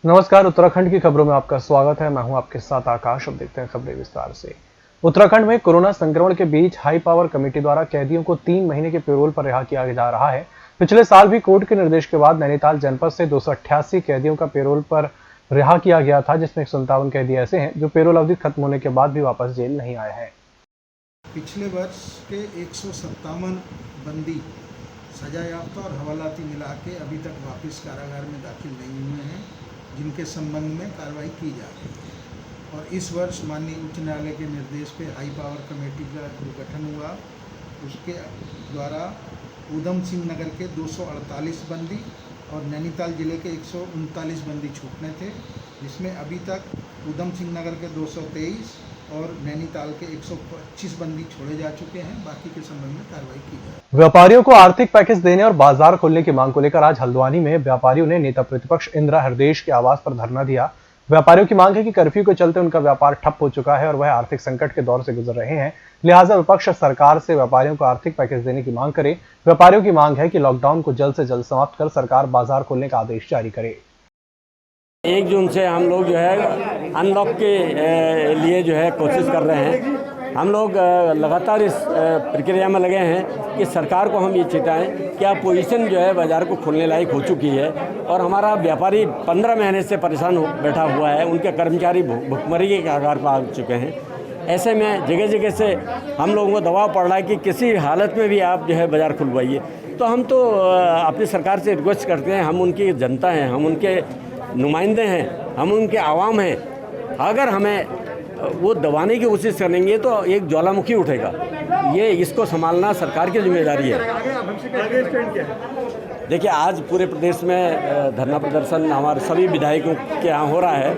नमस्कार। उत्तराखंड की खबरों में आपका स्वागत है। मैं हूं आपके साथ आकाश। अब देखते हैं खबरें विस्तार से। उत्तराखंड में कोरोना संक्रमण के बीच हाई पावर कमेटी द्वारा कैदियों को 3 महीने के पैरोल पर रिहा किया जा रहा है। पिछले साल भी कोर्ट के निर्देश के बाद नैनीताल जनपद से 288 कैदियों का पैरोल पर रिहा किया गया था, जिसमें 157 कैदी ऐसे हैं जो पैरोल अवधि खत्म होने के बाद भी वापस जेल नहीं आए हैं। पिछले वर्ष के 157 बंदी सजायाफ्ता और हवालाती मिला के अभी तक वापस कारागार में दाखिल नहीं हुए हैं, जिनके संबंध में कार्रवाई की जा रही है। और इस वर्ष माननीय उच्च न्यायालय के निर्देश पे हाई पावर कमेटी का जो गठन हुआ, उसके द्वारा ऊधम सिंह नगर के 248 बंदी और नैनीताल जिले के 139 बंदी छूटने थे, जिसमें अभी तक ऊधम सिंह नगर के 223 और नैनीताल के 125 बंदी छोड़े जा चुके हैं। बाकी के संबंध में कार्रवाई की जाए। व्यापारियों को आर्थिक पैकेज देने और बाजार खोलने की मांग को लेकर आज हल्द्वानी में व्यापारियों ने नेता प्रतिपक्ष इंदिरा हृदयेश के आवास पर धरना दिया। व्यापारियों की मांग है कि कर्फ्यू के चलते उनका व्यापार ठप हो चुका है और वह आर्थिक संकट के दौर से गुजर रहे हैं। लिहाजा विपक्ष सरकार से व्यापारियों को आर्थिक पैकेज देने की मांग करे। व्यापारियों की मांग है कि लॉकडाउन को जल्द से जल्द समाप्त कर सरकार बाजार खोलने का आदेश जारी करे। 1 जून से हम लोग जो है अनलॉक के लिए जो है कोशिश कर रहे हैं। हम लोग लगातार इस प्रक्रिया में लगे हैं कि सरकार को हम ये चेताएं कि अब पोजीशन जो है बाज़ार को खोलने लायक हो चुकी है और हमारा व्यापारी 15 महीने से परेशान हो बैठा हुआ है। उनके कर्मचारी भुखमरी के कगार पर आ चुके हैं। ऐसे में जगह जगह से हम लोगों को दबाव पड़ रहा है कि किसी हालत में भी आप जो है बाज़ार खुलवाइए। तो हम तो अपनी सरकार से रिक्वेस्ट करते हैं, हम उनकी जनता हैं, हम उनके नुमाइंदे हैं, हम उनके आवाम हैं। अगर हमें वो दबाने की कोशिश करेंगे तो एक ज्वालामुखी उठेगा। ये इसको संभालना सरकार की जिम्मेदारी है। देखिए, आज पूरे प्रदेश में धरना प्रदर्शन हमारे सभी विधायकों के यहाँ हो रहा है।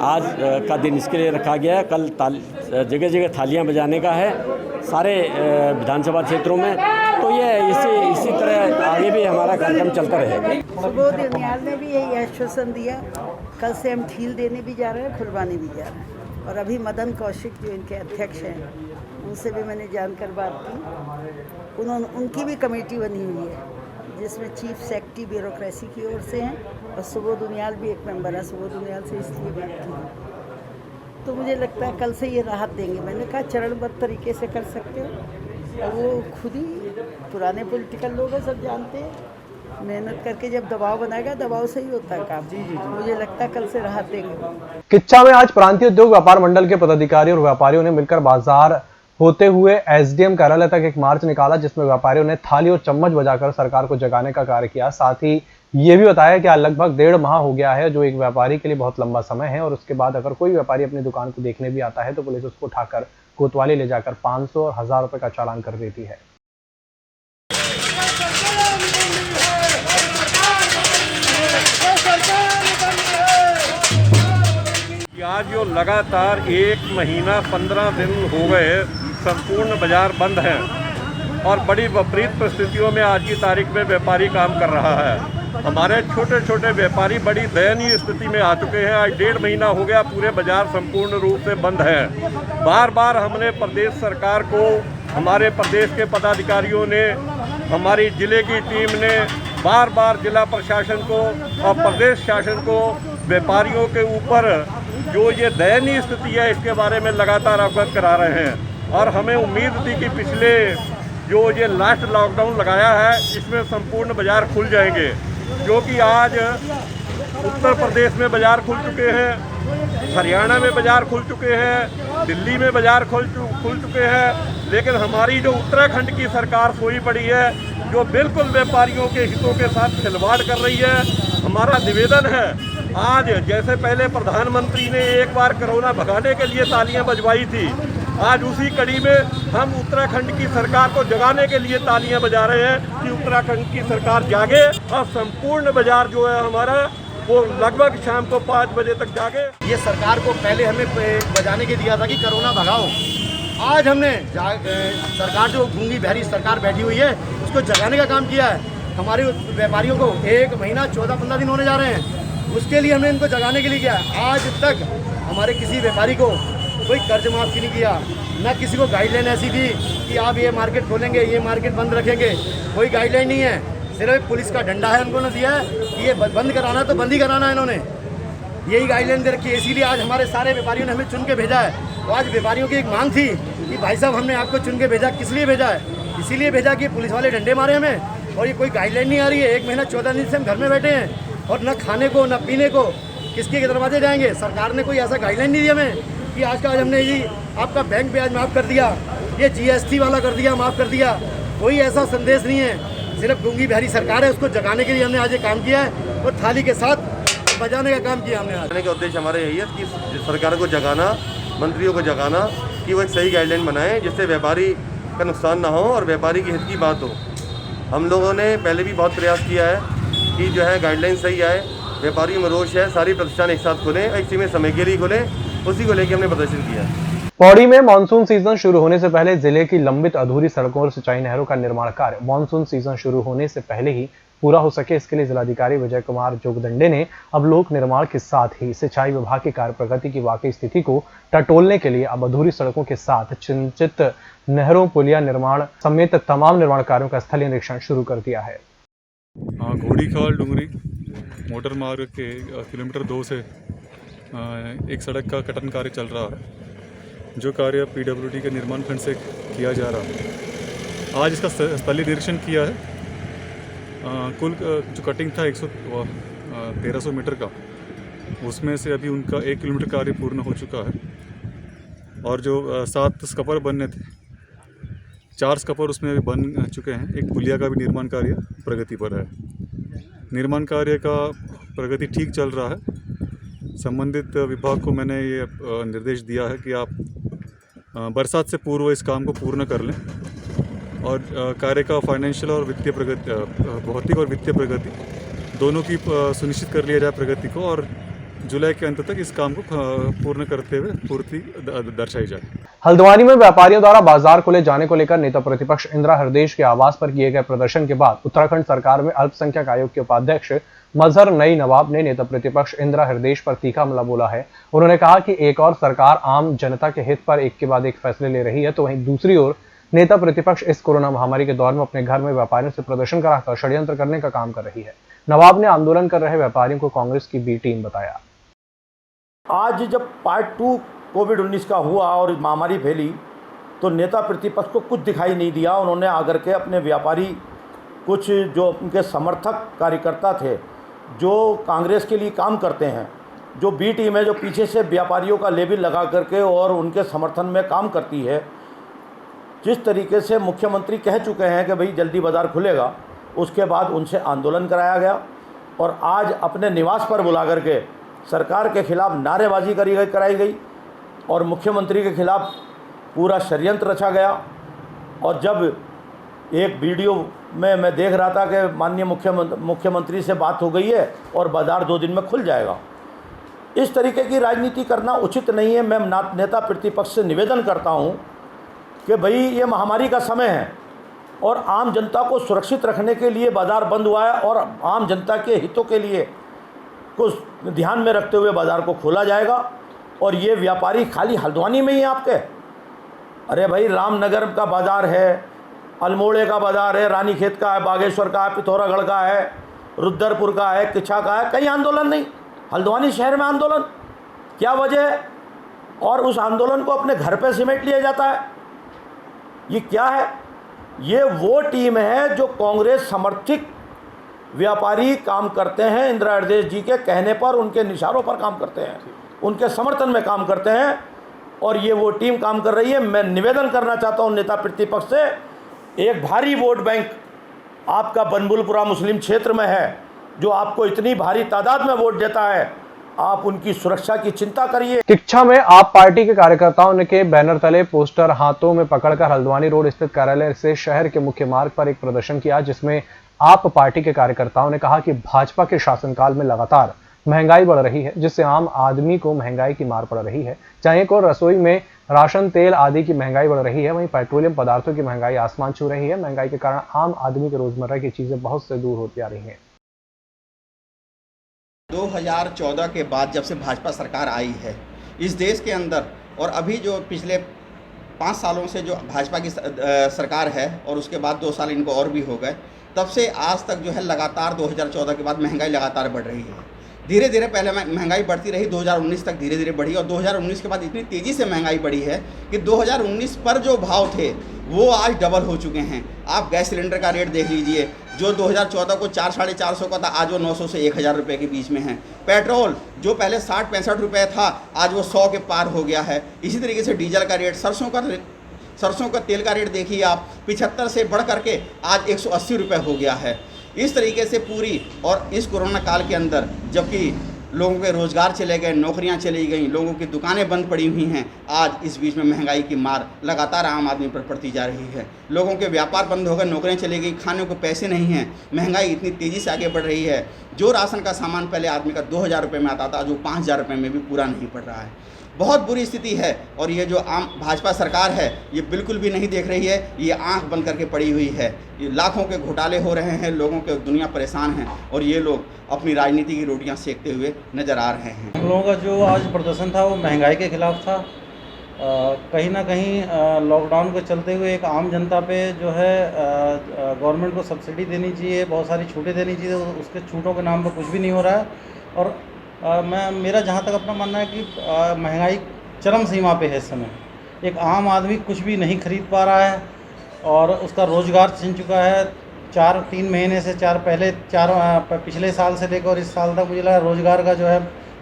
आज का दिन इसके लिए रखा गया है। कल जगह जगह थालियां बजाने का है सारे विधानसभा क्षेत्रों में। तो ये इसी तरह आगे भी हमारा कार्यक्रम चलता रहेगा। सुबोध उनियाल ने भी यही आश्वासन दिया। कल से हम ढील देने भी जा रहे हैं, खुलवाने भी जा रहे हैं। और अभी मदन कौशिक जो इनके अध्यक्ष हैं, उनसे भी मैंने जानकर बात की। उनकी भी कमेटी बनी हुई है, जिसमें चीफ सेक्रेटरी ब्यूरोक्रेसी की ओर से हैं और सुबोध उनियाल भी एक मेंबर है। सुबोध उनियाल से इसलिए बात की तो मुझे लगता है कल से ये राहत देंगे। मैंने कहा चरणबद्ध तरीके से कर सकते हो, और वो खुद ही पुराने पॉलिटिकल लोग हैं, सब जानते हैं। मेहनत करके जब दबाव बनाएगा, दबाव से ही होता है काम। जी मुझे लगता है कल से राहत देंगे। किच्चा में आज प्रांतीय उद्योग व्यापार मंडल के पदाधिकारी और व्यापारियों ने मिलकर बाजार होते हुए एसडीएम कार्यालय तक एक मार्च निकाला, जिसमें व्यापारियों ने थाली और चम्मच बजाकर सरकार को जगाने का कार्य किया। साथ ही ये भी बताया कि लगभग 1.5 माह हो गया है, जो एक व्यापारी के लिए बहुत लंबा समय है। और उसके बाद अगर कोई व्यापारी अपनी दुकान को देखने भी आता है तो पुलिस उसको उठाकर कोतवाली ले जाकर 500 और 1000 रुपए का चालान कर देती है। आज जो लगातार 1 महीना 15 दिन हो गए संपूर्ण बाजार बंद है और बड़ी विपरीत परिस्थितियों में आज की तारीख में व्यापारी काम कर रहा है। हमारे छोटे छोटे व्यापारी बड़ी दयनीय स्थिति में आ चुके हैं। आज 1.5 महीना हो गया, पूरे बाजार संपूर्ण रूप से बंद है। बार बार हमने प्रदेश सरकार को, हमारे प्रदेश के पदाधिकारियों ने, हमारी जिले की टीम ने बार बार जिला प्रशासन को और प्रदेश शासन को व्यापारियों के ऊपर जो ये दयनीय स्थिति है इसके बारे में लगातार अवगत करा रहे हैं। और हमें उम्मीद थी कि पिछले जो ये लास्ट लॉकडाउन लगाया है इसमें संपूर्ण बाजार खुल जाएंगे, क्योंकि आज उत्तर प्रदेश में बाजार खुल चुके हैं, हरियाणा में बाजार खुल चुके हैं, दिल्ली में बाजार खुल चुके हैं। लेकिन हमारी जो उत्तराखंड की सरकार सोई पड़ी है, जो बिल्कुल व्यापारियों के हितों के साथ खिलवाड़ कर रही है। हमारा निवेदन है, आज जैसे पहले प्रधानमंत्री ने एक बार कोरोना भगाने के लिए तालियां बजवाई थी, आज उसी कड़ी में हम उत्तराखंड की सरकार को जगाने के लिए तालियां बजा रहे हैं कि उत्तराखंड की सरकार जागे और संपूर्ण बाजार जो है हमारा वो लगभग शाम को 5 बजे तक जागे। ये सरकार को पहले हमें बजाने के दिया था कि कोरोना भगाओ। आज हमने सरकार जो गूंगी बहरी सरकार बैठी हुई है उसको जगाने का काम किया है। हमारे व्यापारियों को 1 महीना 14-15 दिन होने जा रहे हैं, उसके लिए हमने इनको जगाने के लिए किया। आज तक हमारे किसी व्यापारी को कोई कर्ज माफ़ी नहीं किया, न किसी को गाइडलाइन ऐसी थी कि आप ये मार्केट खोलेंगे, ये मार्केट बंद रखेंगे, कोई गाइडलाइन नहीं है। सिर्फ पुलिस का डंडा है उनको न दिया है कि ये बंद कराना तो बंद ही कराना है इन्होंने। यही गाइडलाइन दे रखी है, इसीलिए आज हमारे सारे व्यापारियों ने हमें चुन के भेजा है। तो आज व्यापारियों की एक मांग थी कि भाई साहब हमने आपको चुन के भेजा, किस लिए भेजा है? इसीलिए भेजा कि पुलिस वाले डंडे मारे हमें, और ये कोई गाइडलाइन नहीं आ रही है। 1 महीना 14 दिन से हम घर में बैठे हैं और न खाने को न पीने को, किसके के दरवाजे जाएंगे? सरकार ने कोई ऐसा गाइडलाइन नहीं दिया हमें कि आज का आज हमने ये आपका बैंक ब्याज माफ़ कर दिया, ये GST वाला कर दिया, माफ़ कर दिया। कोई ऐसा संदेश नहीं है। सिर्फ गूंगी बहरी सरकार है, उसको जगाने के लिए हमने आज ये काम किया है और थाली के साथ बजाने का काम किया हमने। आज का उद्देश्य हमारा यही है कि सरकार को जगाना, मंत्रियों को जगाना कि वो एक सही गाइडलाइन बनाएं जिससे व्यापारी का नुकसान ना हो और व्यापारी के हित की बात हो। हम लोगों ने पहले भी बहुत प्रयास किया है कि जो है गाइडलाइन सही आए, व्यापारियों में रोष है, सारी प्रतिष्ठान एक साथ खोलें, एक सीमित समय के लिए खोलें, उसी को लेकर हमने प्रदर्शन किया है। पौड़ी में मानसून सीजन शुरू होने से पहले जिले की लंबित अधूरी सड़कों और सिंचाई नहरों का निर्माण कार्य मानसून सीजन शुरू होने से पहले ही पूरा हो सके, इसके लिए जिलाधिकारी विजय कुमार जोगदंडे ने अब लोक निर्माण के साथ ही सिंचाई विभाग की कार्य प्रगति की वाकई स्थिति को टटोलने के लिए अब अधूरी सड़कों के साथ चिंतित नहरों, पुलिया निर्माण समेत तमाम निर्माण कार्यों का स्थलीय निरीक्षण शुरू कर दिया है। घोड़ीखाल डुंगरी मोटर मार्ग के किलोमीटर 2 से एक सड़क का कटन कार्य चल रहा है, जो कार्य PWD के निर्माण खंड से किया जा रहा है। आज इसका स्थलीय निरीक्षण किया है। कुल जो कटिंग था 1300 मीटर का, उसमें से अभी उनका 1 किलोमीटर कार्य पूर्ण हो चुका है और जो 7 स्कपर बनने थे, 4 स्कपर उसमें अभी बन चुके हैं। एक पुलिया का भी निर्माण कार्य प्रगति पर है। निर्माण कार्य का प्रगति ठीक चल रहा है। संबंधित विभाग को मैंने ये निर्देश दिया है कि आप बरसात से पूर्व इस काम को पूर्ण कर लें और कार्य का फाइनेंशियल और वित्तीय प्रगति, भौतिक और वित्तीय प्रगति दोनों की सुनिश्चित कर लिया जाए प्रगति को, और जुलाई के अंत तक इस काम को पूर्ण करते हुए पूर्ति दर्शाई जाए। हल्द्वानी में व्यापारियों द्वारा बाजार खोले जाने को लेकर नेता प्रतिपक्ष इंदिरा हृदयेश के आवास पर किए गए प्रदर्शन के बाद उत्तराखंड सरकार में अल्पसंख्यक आयोग के उपाध्यक्ष मजहर नई नवाब ने नेता प्रतिपक्ष इंदिरा हृदयेश पर तीखा हमला बोला है। उन्होंने कहा कि एक और सरकार आम जनता के हित पर एक के बाद एक फैसले ले रही है, तो वहीं दूसरी ओर नेता प्रतिपक्ष इस कोरोना महामारी के दौर में अपने घर में व्यापारियों से प्रदर्शन कराकर षड्यंत्र करने का काम कर रही है। नवाब ने आंदोलन कर रहे व्यापारियों को कांग्रेस की बी टीम बताया। आज जब पार्ट 2 कोविड-19 का हुआ और महामारी फैली तो नेता प्रतिपक्ष को कुछ दिखाई नहीं दिया। उन्होंने आकर के अपने व्यापारी, कुछ जो उनके समर्थक कार्यकर्ता थे जो कांग्रेस के लिए काम करते हैं, जो बी टीम है जो पीछे से व्यापारियों का लेबल लगा करके और उनके समर्थन में काम करती है, जिस तरीके से मुख्यमंत्री कह चुके हैं कि भाई जल्दी बाज़ार खुलेगा, उसके बाद उनसे आंदोलन कराया गया और आज अपने निवास पर बुला करके सरकार के खिलाफ नारेबाजी कराई गई और मुख्यमंत्री के खिलाफ पूरा षड्यंत्र रचा गया। और जब एक वीडियो में मैं देख रहा था कि माननीय मुख्यमंत्री से बात हो गई है और बाज़ार 2 दिन में खुल जाएगा, इस तरीके की राजनीति करना उचित नहीं है। मैं नेता प्रतिपक्ष से निवेदन करता हूं कि भाई ये महामारी का समय है और आम जनता को सुरक्षित रखने के लिए बाज़ार बंद हुआ है और आम जनता के हितों के लिए कुछ ध्यान में रखते हुए बाज़ार को खोला जाएगा। और ये व्यापारी खाली हल्द्वानी में ही आपके, अरे भाई रामनगर का बाज़ार है, अल्मोड़े का बाज़ार है, रानीखेत का है, बागेश्वर का है, पिथौरागढ़ का है, रुद्रपुर का है, किच्छा का है, कहीं आंदोलन नहीं। हल्द्वानी शहर में आंदोलन, क्या वजह है? और उस आंदोलन को अपने घर पे सिमेट लिया जाता है। ये क्या है? ये वो टीम है जो कांग्रेस समर्थित व्यापारी काम करते हैं, इंदिरा हृदयेश जी के कहने पर, उनके निशानों पर काम करते हैं, उनके समर्थन में काम करते हैं और ये वो टीम काम कर रही है। मैं निवेदन करना चाहता हूं नेता प्रतिपक्ष से, एक भारी वोट बैंक आपका बनबुलपुरा मुस्लिम क्षेत्र में है जो आपको इतनी भारी तादाद में वोट देता है, आप उनकी सुरक्षा की चिंता करिए। किच्छा में आप पार्टी के कार्यकर्ताओं ने के बैनर तले पोस्टर हाथों में पकड़कर हल्द्वानी रोड स्थित कार्यालय से शहर के मुख्य मार्ग पर एक प्रदर्शन किया, जिसमें आप पार्टी के कार्यकर्ताओं ने कहा कि भाजपा के शासनकाल में लगातार महंगाई बढ़ रही है, जिससे आम आदमी को महंगाई की मार पड़ रही है। चाहे को रसोई में राशन तेल आदि की महंगाई बढ़ रही है, वहीं पेट्रोलियम पदार्थों की महंगाई आसमान छू रही है। महंगाई के कारण आम आदमी के रोजमर्रा की चीजें बहुत से दूर होती आ रही हैं। 2014 के बाद जब से भाजपा सरकार आई है इस देश के अंदर, और अभी जो पिछले 5 सालों से जो भाजपा की सरकार है और उसके बाद 2 साल इनको और भी हो गए, तब से आज तक जो है लगातार 2014 के बाद महंगाई लगातार बढ़ रही है। धीरे धीरे पहले महंगाई बढ़ती रही, 2019 तक धीरे धीरे बढ़ी और 2019 के बाद इतनी तेज़ी से महंगाई बढ़ी है कि 2019 पर जो भाव थे वो आज डबल हो चुके हैं। आप गैस सिलेंडर का रेट देख लीजिए, जो 2014 को 400-450 का था, आज वो 900 से 1000 रुपये के बीच में है। पेट्रोल जो पहले 60-65 रुपये था, आज वो 100 के पार हो गया है। इसी तरीके से डीजल का रेट, सरसों का तेल का रेट देखिए आप, 75 से बढ़ करके आज 180 रुपये हो गया है। इस तरीके से पूरी, और इस कोरोना काल के अंदर जबकि लोगों के रोज़गार चले गए, नौकरियां चली गई, लोगों की दुकानें बंद पड़ी हुई हैं, आज इस बीच में महंगाई की मार लगातार आम आदमी पर पड़ती जा रही है। लोगों के व्यापार बंद हो गए, नौकरियां चली गई, खाने को पैसे नहीं हैं, महंगाई इतनी तेज़ी से आगे बढ़ रही है। जो राशन का सामान पहले आदमी का 2000 रुपये में आता था, जो 5000 रुपये में भी पूरा नहीं पड़ रहा है। बहुत बुरी स्थिति है और ये जो आम भाजपा सरकार है ये बिल्कुल भी नहीं देख रही है, ये आंख बंद करके पड़ी हुई है। ये लाखों के घोटाले हो रहे हैं, लोगों के दुनिया परेशान है और ये लोग अपनी राजनीति की रोटियां सेकते हुए नज़र आ रहे हैं। हम लोगों का जो आज प्रदर्शन था वो महंगाई के खिलाफ था। कहीं ना कहीं लॉकडाउन को चलते हुए एक आम जनता पे जो है गवर्नमेंट को सब्सिडी देनी चाहिए, बहुत सारी छूटें देनी चाहिए, उसके छूटों के नाम पर कुछ भी नहीं हो रहा है। और मेरा जहाँ तक अपना मानना है कि महंगाई चरम सीमा पे है इस समय। एक आम आदमी कुछ भी नहीं खरीद पा रहा है और उसका रोज़गार छिन चुका है। 3 महीने से पिछले साल से लेकर इस साल तक मुझे लगा रोज़गार का जो है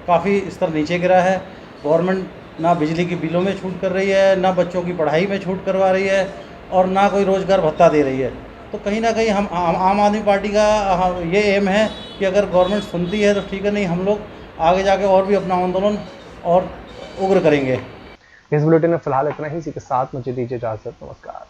काफ़ी स्तर नीचे गिरा है। गवर्नमेंट ना बिजली की बिलों में छूट कर रही है, ना बच्चों की पढ़ाई में छूट करवा रही है और ना कोई रोज़गार भत्ता दे रही है। तो कहीं ना कहीं हम आम आदमी पार्टी का ये एम है कि अगर गवर्नमेंट सुनती है तो ठीक है, नहीं हम लोग आगे जाके और भी अपना आंदोलन और उग्र करेंगे। इस बुलेटिन में फिलहाल इतना ही। इसी के साथ मुझे दीजिए इजाजत। नमस्कार।